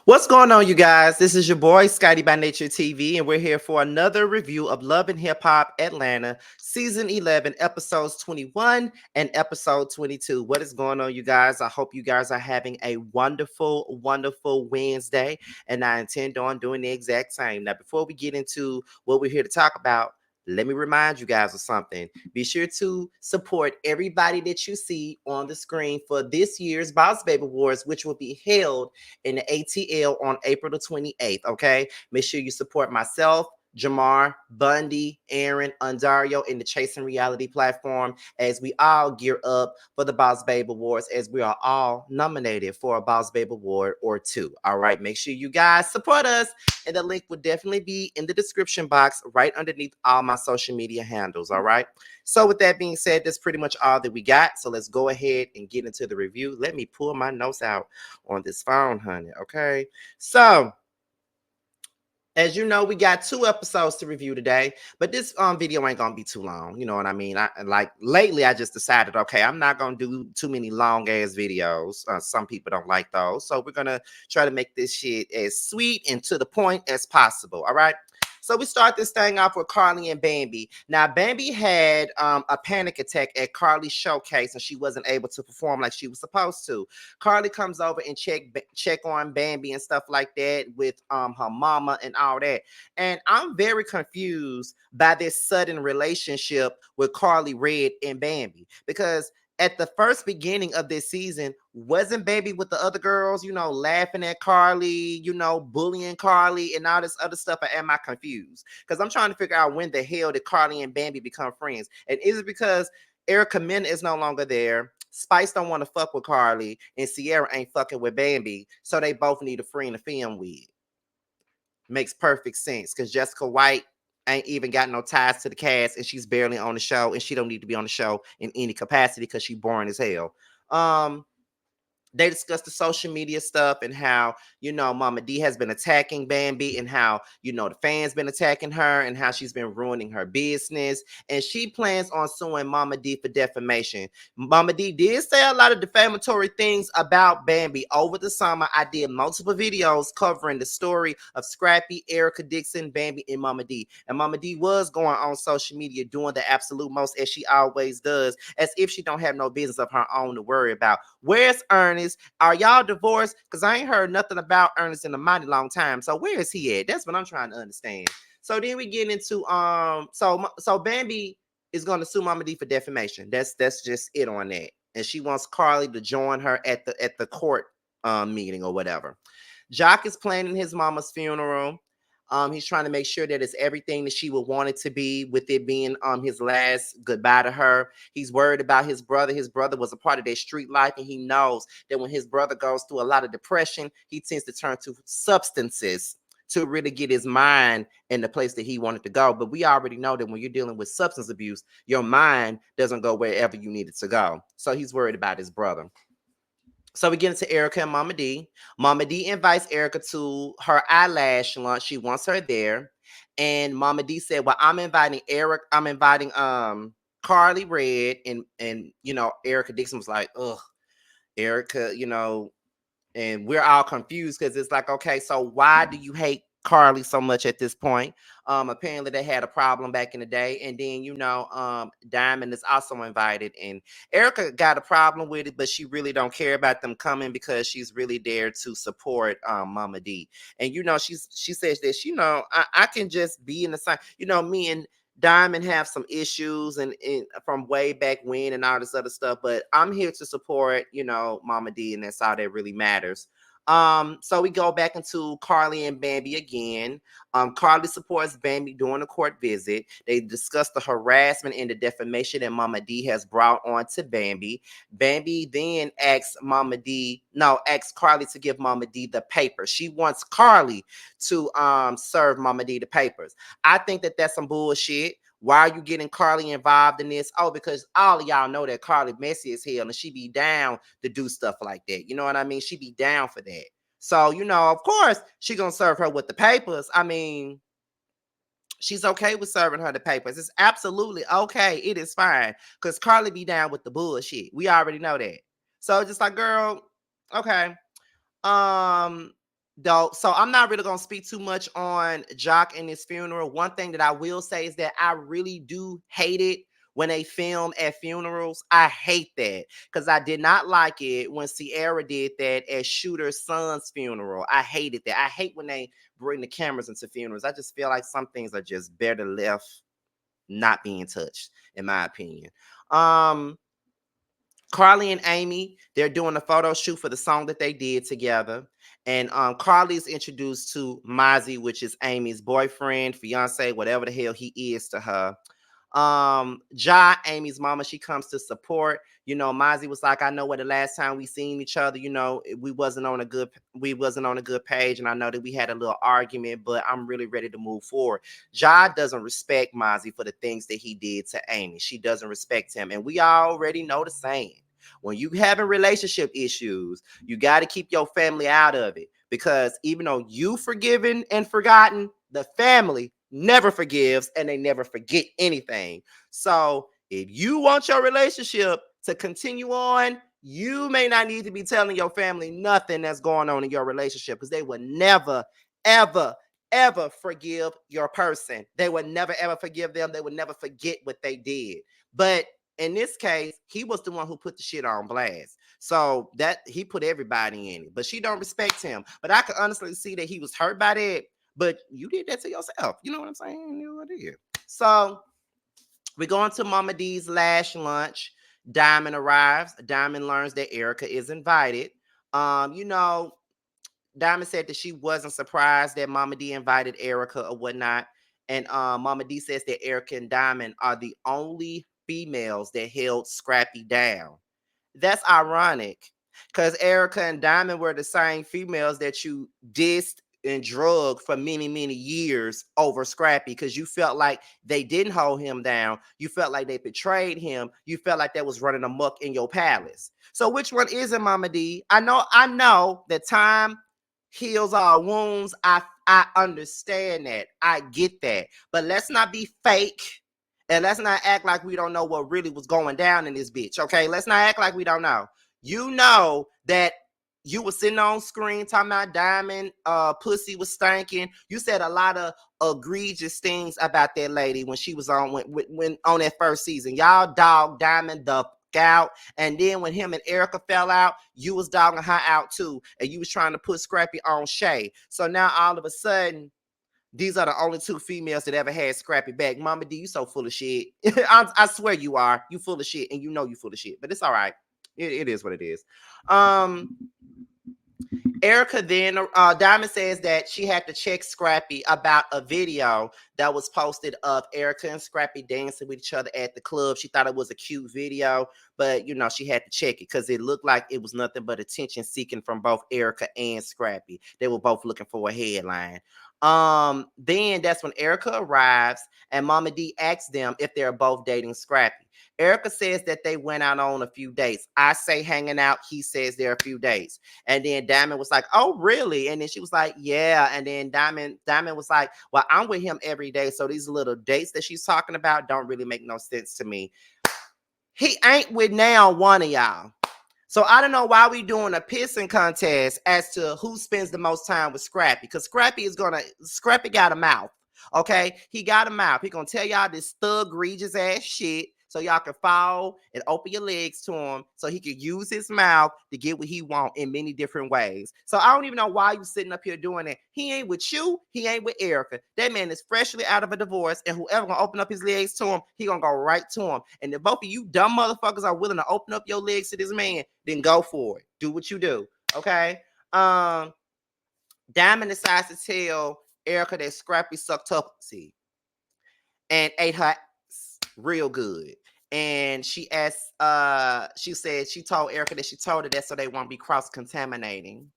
What's going on, you guys? This is your boy, Scotty by Nature TV, and we're here for another review of Love and Hip Hop Atlanta, Season 11, Episodes 21 and Episode 22. What is going on, you guys? I hope you guys are having a wonderful, wonderful Wednesday, and I intend on doing the exact same. Now, before we get into what we're here to talk about, let me remind you guys of something. Be sure to support everybody that you see on the screen for this year's Boss Baby Awards, which will be held in the ATL on April the 28th. Okay. Make sure you support myself, Jamar, Bundy, Aaron, Undario, in the Chasing Reality platform as we all gear up for the Boss Babe Awards, as we are all nominated for a Boss Babe Award or two. All right. Make sure you guys support us. And the link will definitely be in the description box right underneath all my social media handles. All right. So with that being said, that's pretty much all that we got. So let's go ahead and get into the review. Let me pull my notes out on this phone, honey. Okay. So as you know, we got 2 episodes to review today, but this video ain't gonna be too long. You know what I mean? I like lately I just decided, okay, I'm not gonna do too many long ass videos. Some people don't like those, so we're gonna try to make this shit as sweet and to the point as possible. All right. So we start this thing off with Carly and Bambi. Now, Bambi had a panic attack at Carly's showcase, and she wasn't able to perform like she was supposed to. Carly comes over and check on Bambi and stuff like that with her mama and all that. And I'm very confused by this sudden relationship with Carly Red and Bambi, because at the first beginning of this season, wasn't Baby with the other girls, laughing at Carly, bullying Carly and all this other stuff? Or am I confused? Because I'm trying to figure out when the hell did Carly and Bambi become friends? And is it because Erica Mena is no longer there? Spice don't want to fuck with Carly, and Sierra ain't fucking with Bambi, so they both need a friend to film with. Makes perfect sense, because Jessica White ain't even got no ties to the cast, and she's barely on the show, and she don't need to be on the show in any capacity because she boring as hell. They discussed the social media stuff and how, Mama D has been attacking Bambi, and how, the fans been attacking her, and how she's been ruining her business. And she plans on suing Mama D for defamation. Mama D did say a lot of defamatory things about Bambi over the summer. I did multiple videos covering the story of Scrappy, Erica Dixon, Bambi, and Mama D. And Mama D was going on social media doing the absolute most, as she always does, as if she don't have no business of her own to worry about. Where's Ernest? Are y'all divorced? Because I ain't heard nothing about Ernest in a mighty long time. So where is he at? That's what I'm trying to understand. So then we get into so Bambi is gonna sue Mama D for defamation. That's just it on that. And she wants Carly to join her at the court meeting or whatever. Jock is planning his mama's funeral. He's trying to make sure that it's everything that she would want it to be, with it being his last goodbye to her. He's worried about his brother. His brother was a part of their street life, and he knows that when his brother goes through a lot of depression, he tends to turn to substances to really get his mind in the place that he wanted to go. But we already know that when you're dealing with substance abuse, your mind doesn't go wherever you need it to go. So he's worried about his brother. So we get into Erica and Mama D. Mama D invites Erica to her eyelash lunch. She wants her there. And Mama D said, well, I'm inviting Carly Red, and Erica Dixon was like, ugh, Erica, and we're all confused, because it's like, okay, so why do you hate Carly so much at this point? Apparently they had a problem back in the day. And then, Diamond is also invited, and Erica got a problem with it, but she really don't care about them coming, because she's really there to support Mama D. And she says this, I can just be in the same, me and Diamond have some issues, and from way back when, and all this other stuff, but I'm here to support, Mama D, and that's all that really matters. So we go back into Carly and Bambi again. Carly supports Bambi during the court visit. They discuss the harassment and the defamation that Mama D has brought on to Bambi. Bambi then asks Carly to give Mama D the papers. She wants Carly to serve Mama D the papers. I think that that's some bullshit. Why are you getting Carly involved in this? Oh, because all of y'all know that Carly messy as hell, and she be down to do stuff like that. You know what I mean? She be down for that. So, of course, she gonna serve her with the papers. I mean, she's okay with serving her the papers. It's absolutely okay. It is fine. Because Carly be down with the bullshit. We already know that. So just like, girl, okay. Um, though, so I'm not really gonna speak too much on Jock and his funeral. One thing that I will say is that I really do hate it when they film at funerals. I hate that because I did not like it when Sierra did that at Shooter's son's funeral. I hated that. I hate when they bring the cameras into funerals. I just feel like some things are just better left not being touched, in my opinion. Um, Carly and Amy, they're doing a photo shoot for the song that they did together. And Carly's introduced to Mozzie, which is Amy's boyfriend, fiance, whatever the hell he is to her. Amy's mama, she comes to support. Mozzie was like, I know what the last time we seen each other, we wasn't on a good page, and I know that we had a little argument, but I'm really ready to move forward. Doesn't respect Mozzie for the things that he did to Amy. She doesn't respect him, and we already know the saying. When you having relationship issues, you got to keep your family out of it, because even though you forgiven and forgotten, the family never forgives and they never forget anything. So if you want your relationship to continue on, you may not need to be telling your family nothing that's going on in your relationship, because they will never, ever, ever forgive your person. They would never, ever forgive them. They would never forget what they did. But in this case, he was the one who put the shit on blast. So that he put everybody in it, but she don't respect him. But I could honestly see that he was hurt by that. But you did that to yourself. You know what I'm saying? You know what I did. So we're going to Mama D's last lunch. Diamond arrives. Diamond learns that Erica is invited. You know, Diamond said that she wasn't surprised that Mama D invited Erica or whatnot. And Mama D says that Erica and Diamond are the only females that held Scrappy down. That's ironic, because Erica and Diamond were the same females that you dissed and drugged for many, many years over Scrappy, because you felt like they didn't hold him down. You felt like they betrayed him. You felt like that was running amok in your palace. So which one is it, Mama D? I know that time heals all wounds. I understand that. I get that. But let's not be fake. And let's not act like we don't know what really was going down in this bitch. Okay. Let's not act like we don't know. You know that you were sitting on screen talking about Diamond, pussy was stinking. You said a lot of egregious things about that lady when she was on when on that first season. Y'all dog Diamond the out. And then when him and Erica fell out, you was dogging her out too. And you was trying to put Scrappy on Shay. So now all of a sudden, these are the only two females that ever had Scrappy back. Mama D, you so full of shit. I swear you are. You full of shit, and you know you full of shit. But it's all right. It is what it is. Erica then, Diamond says that she had to check Scrappy about a video that was posted of Erica and Scrappy dancing with each other at the club. She thought it was a cute video, but she had to check it because it looked like it was nothing but attention seeking from both Erica and Scrappy. They were both looking for a headline. Then that's when Erica arrives and Mama D asks them if they're both dating Scrappy. Erica says that they went out on a few dates. I say hanging out. He says there are a few dates. And then Diamond was like, oh, really? And then she was like, yeah. And then Diamond was like, well, I'm with him every day. So these little dates that she's talking about don't really make no sense to me. He ain't with now one of y'all. So I don't know why we doing a pissing contest as to who spends the most time with Scrappy. Because Scrappy got a mouth. Okay? He got a mouth. He gonna tell y'all this thug egregious ass shit, so y'all can fall and open your legs to him, so he can use his mouth to get what he want in many different ways. So I don't even know why you sitting up here doing that. He ain't with you. He ain't with Erica. That man is freshly out of a divorce, and whoever gonna open up his legs to him, he gonna go right to him. And if both of you dumb motherfuckers are willing to open up your legs to this man, then go for it. Do what you do. Okay? Diamond decides to tell Erica that Scrappy sucked up and ate her real good. And she said she told Erica that she told her that so they won't be cross-contaminating.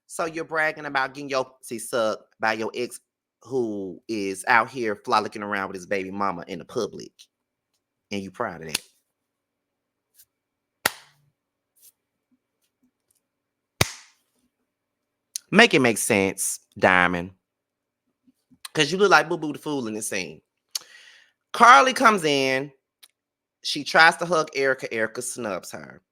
So you're bragging about getting your pussy sucked by your ex who is out here frolicking around with his baby mama in the public. And you proud of that. Make it make sense, Diamond. Because you look like Boo Boo the Fool in this scene. Carly comes in. She tries to hug Erica. Erica snubs her.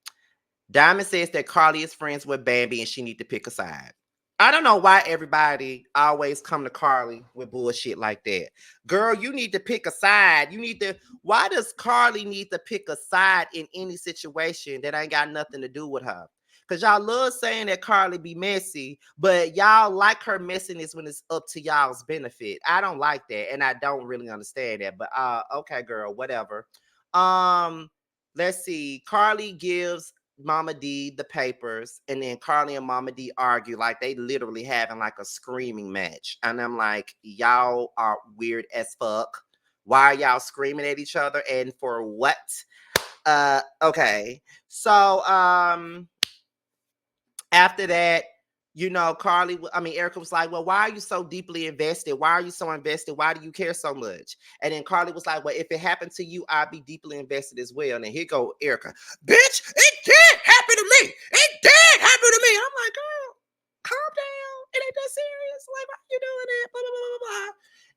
Diamond says that Carly is friends with Bambi and she need to pick a side. I don't know why everybody always come to Carly with bullshit like that. Girl, you need to pick a side. You need to. Why does Carly need to pick a side in any situation that ain't got nothing to do with her? Because y'all love saying that Carly be messy, but y'all like her messiness when it's up to y'all's benefit. I don't like that, and I don't really understand that. But okay, girl, whatever. Um, let's see. Carly gives Mama D the papers, and then Carly and Mama D argue like they literally having like a screaming match. And I'm like, y'all are weird as fuck. Why are y'all screaming at each other and for what? Okay. So after that, Erica was like, well, why are you so deeply invested? Why are you so invested? Why do you care so much? And then Carly was like, well, if it happened to you, I'd be deeply invested as well. And then here go Erica, bitch, it did happen to me. It did happen to me. I'm like, girl, calm down. It ain't that serious. Like, why you doing it? Blah, blah, blah, blah, blah.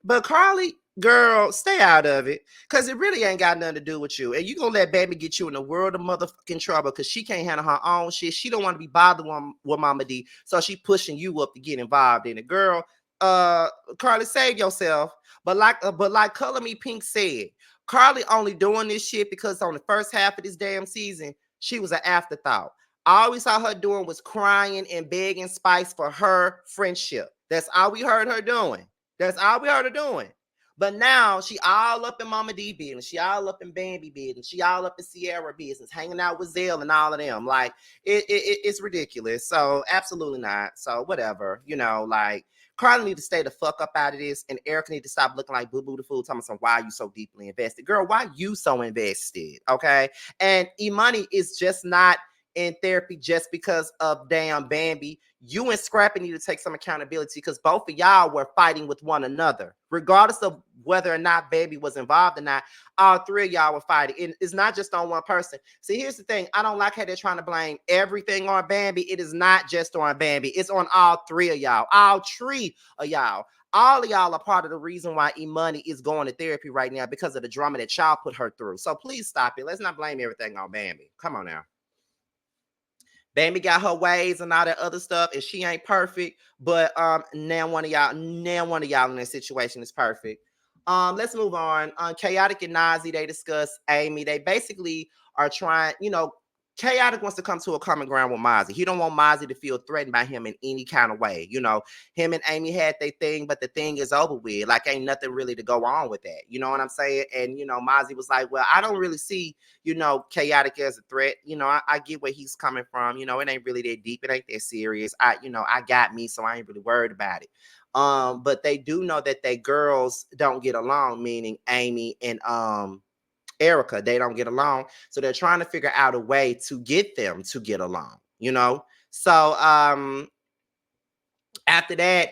But Carly, girl, stay out of it. Because it really ain't got nothing to do with you. And you going to let baby get you in the world of motherfucking trouble because she can't handle her own shit. She don't want to be bothered with Mama D. So she pushing you up to get involved in it. Girl, Carly, save yourself. But like Color Me Pink said, Carly only doing this shit because on the first half of this damn season, she was an afterthought. All we saw her doing was crying and begging Spice for her friendship. That's all we heard her doing. That's all we heard her doing. But now she all up in Mama D business. She all up in Bambi business. She all up in Sierra business, hanging out with Zell and all of them. Like, it's ridiculous. So absolutely not. So whatever. Like, Carly need to stay the fuck up out of this, and Erica need to stop looking like Boo Boo the Fool, telling me why you so deeply invested. Girl, why you so invested? Okay. And E-Money is just not in therapy just because of damn Bambi. You and Scrappy need to take some accountability because both of y'all were fighting with one another. Regardless of whether or not Bambi was involved or not, all three of y'all were fighting. It's not just on one person. See, here's the thing. I don't like how they're trying to blame everything on Bambi. It is not just on Bambi. It's on all three of y'all. All three of y'all. All of y'all are part of the reason why E-Money is going to therapy right now because of the drama that y'all put her through. So please stop it. Let's not blame everything on Bambi. Come on now. Bambi got her ways and all that other stuff, and she ain't perfect. But now one of y'all in that situation is perfect. Let's move on. Chaotic and Nazi, they discuss Amy. They basically are trying, Chaotic wants to come to a common ground with Mozzie. He don't want Mozzie to feel threatened by him in any kind of way. Him and Amy had their thing, but the thing is over with. Like, ain't nothing really to go on with that. You know what I'm saying? And, Mozzie was like, well, I don't really see, Chaotic as a threat. I get where he's coming from. It ain't really that deep. It ain't that serious. I got me, so I ain't really worried about it. But they do know that they girls don't get along, meaning Amy and Erica. They don't get along. So they're trying to figure out a way to get them to get along. So after that,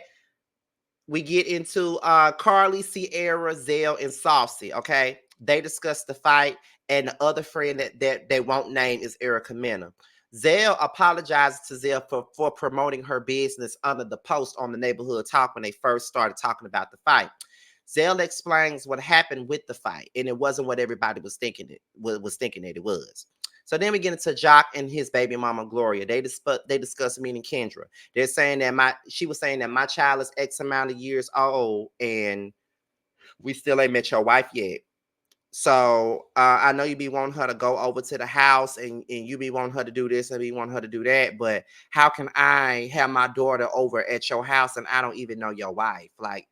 we get into Carly, Sierra, Zell, and Saucy. Okay. They discuss the fight, and the other friend that they won't name is Erica Mena. Zell apologizes to Zell for promoting her business under the post on the neighborhood talk when they first started talking about the fight. Zell explains what happened with the fight, and it wasn't what everybody was thinking that it was. So then we get into Jock and his baby mama Gloria. They discuss meeting Kendra. They're saying that she was saying that my child is X amount of years old, and we still ain't met your wife yet. So I know you be wanting her to go over to the house, and you be wanting her to do this and be wanting her to do that. But how can I have my daughter over at your house and I don't even know your wife? Like,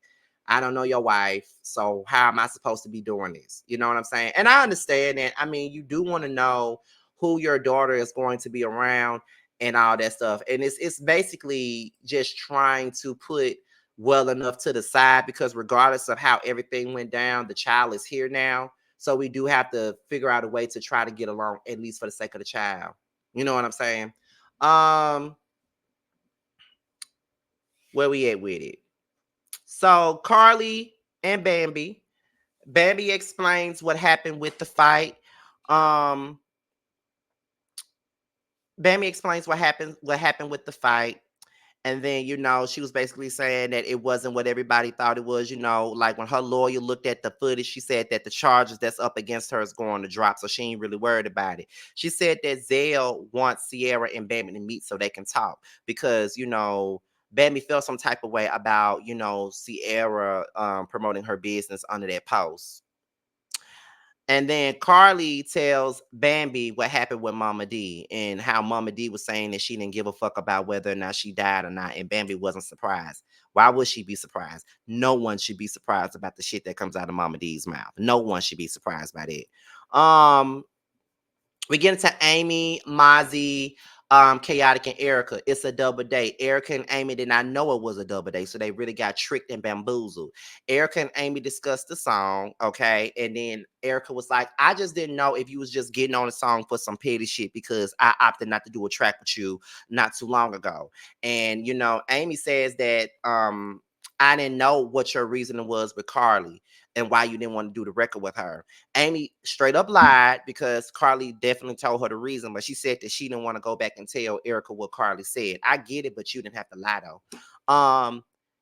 I don't know your wife. So how am I supposed to be doing this? You know what I'm saying? And I understand that. I mean, you do want to know who your daughter is going to be around and all that stuff. And it's basically just trying to put well enough to the side because regardless of how everything went down, the child is here now. So we do have to figure out a way to try to get along, at least for the sake of the child. You know what I'm saying? Where we at with it? So Carly and Bambi. Bambi explains what happened with the fight. Um, Bambi explains what happened with the fight. And then, she was basically saying that it wasn't what everybody thought it was. Like when her lawyer looked at the footage, she said that the charges that's up against her is going to drop. So she ain't really worried about it. She said that Zell wants Sierra and Bambi to meet so they can talk because, Bambi felt some type of way about, Sierra promoting her business under that post. And then Carly tells Bambi what happened with Mama D and how Mama D was saying that she didn't give a fuck about whether or not she died or not. And Bambi wasn't surprised. Why would she be surprised? No one should be surprised about the shit that comes out of Mama D's mouth. No one should be surprised by that. We get into Amy, Mozzie, Chaotic, and Erica. It's a double date. Erica and Amy did not know it was a double date, so they really got tricked and bamboozled. Erica and Amy discussed the song, okay, and then Erica was like, "I just didn't know if you was just getting on the song for some petty shit because I opted not to do a track with you not too long ago." And Amy says that I didn't know what your reasoning was with Carly and why you didn't want to do the record with her. Amy straight up lied because Carly definitely told her the reason, but she said that she didn't want to go back and tell Erica what Carly said. I get it, but you didn't have to lie though.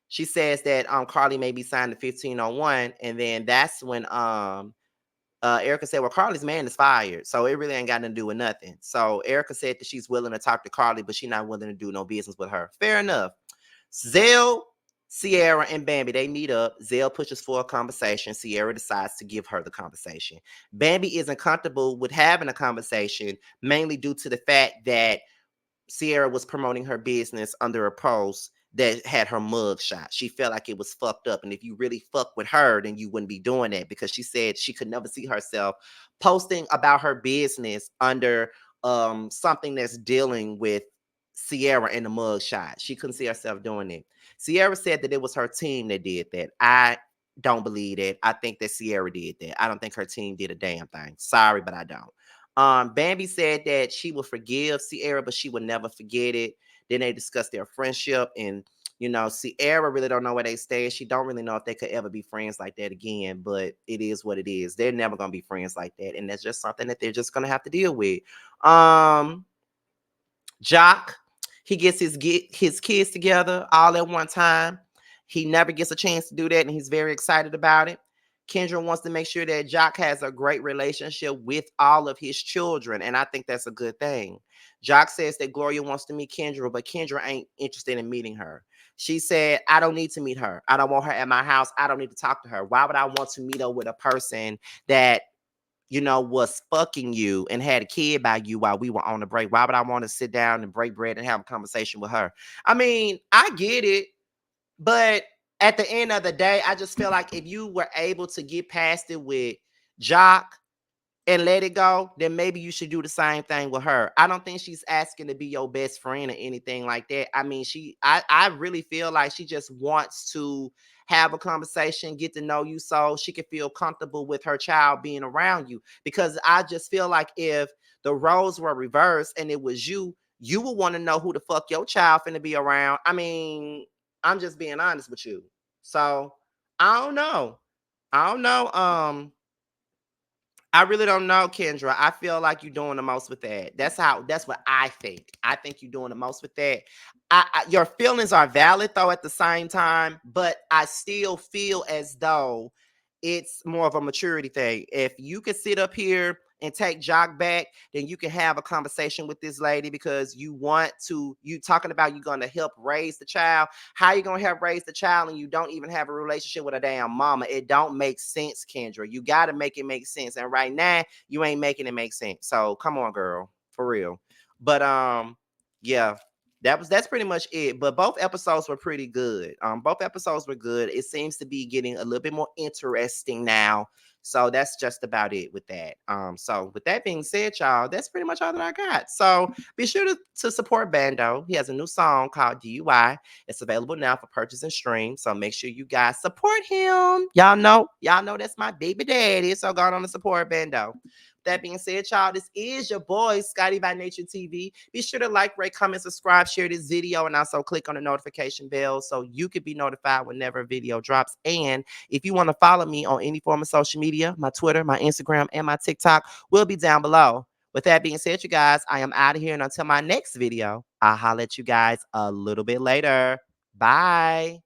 She says that Carly may be signed to 1501, and then that's when Erica said, "Well, Carly's man is fired, so it really ain't got nothing to do with nothing." So Erica said that she's willing to talk to Carly, but she's not willing to do no business with her. Fair enough. Zell, Sierra, and Bambi, they meet up. Zell pushes for a conversation. Sierra decides to give her the conversation. Bambi isn't comfortable with having a conversation, mainly due to the fact that Sierra was promoting her business under a post that had her mug shot. She felt like it was fucked up. And if you really fuck with her, then you wouldn't be doing that because she said she could never see herself posting about her business under something that's dealing with Sierra in the mug shot. She couldn't see herself doing it. Sierra said that it was her team that did that. I don't believe that. I think that Sierra did that. I don't think her team did a damn thing. Sorry, but I don't. Bambi said that she would forgive Sierra, but she would never forget it. Then they discussed their friendship, and Sierra really don't know where they stand. She don't really know if they could ever be friends like that again. But it is what it is. They're never gonna be friends like that, and that's just something that they're just gonna have to deal with. Um, Jock, he gets his kids together all at one time. He never gets a chance to do that, and he's very excited about it. Kendra wants to make sure that Jock has a great relationship with all of his children, and I think that's a good thing. Jock says that Gloria wants to meet Kendra, but Kendra ain't interested in meeting her. She said, "I don't need to meet her. I don't want her at my house. I don't need to talk to her. Why would I want to meet her with a person that was fucking you and had a kid by you while we were on the break? Why would I want to sit down and break bread and have a conversation with her?" I mean, I get it, but at the end of the day, I just feel like if you were able to get past it with Jock and let it go, then maybe you should do the same thing with her. I don't think she's asking to be your best friend or anything like that. I mean, I really feel like she just wants to have a conversation, get to know you so she can feel comfortable with her child being around you. Because I just feel like if the roles were reversed and it was you, you would want to know who the fuck your child finna be around. I mean, I'm just being honest with you. So I don't know. I don't know. I really don't know, Kendra. I feel like you're doing the most with that. That's what I think. I think you're doing the most with that. Your feelings are valid though at the same time, but I still feel as though it's more of a maturity thing. If you could sit up here and take Jock back, then you can have a conversation with this lady because you talking about you're going to help raise the child. How you going to help raise the child and you don't even have a relationship with a damn mama? It don't make sense, Kendra. You got to make it make sense. And right now, you ain't making it make sense. So come on, girl, for real. But yeah, that's pretty much it. But both episodes were pretty good. Both episodes were good. It seems to be getting a little bit more interesting now. So that's just about it with that. So with that being said, y'all, that's pretty much all that I got. So be sure to support Bando. He has a new song called DUI. It's available now for purchase and stream. So make sure you guys support him. Y'all know that's my baby daddy. So go on to support Bando. That being said, y'all, this is your boy, Scotty by Nature TV. Be sure to like, rate, comment, subscribe, share this video, and also click on the notification bell so you can be notified whenever a video drops. And if you want to follow me on any form of social media, my Twitter, my Instagram, and my TikTok will be down below. With that being said, you guys, I am out of here. And until my next video, I'll holler at you guys a little bit later. Bye.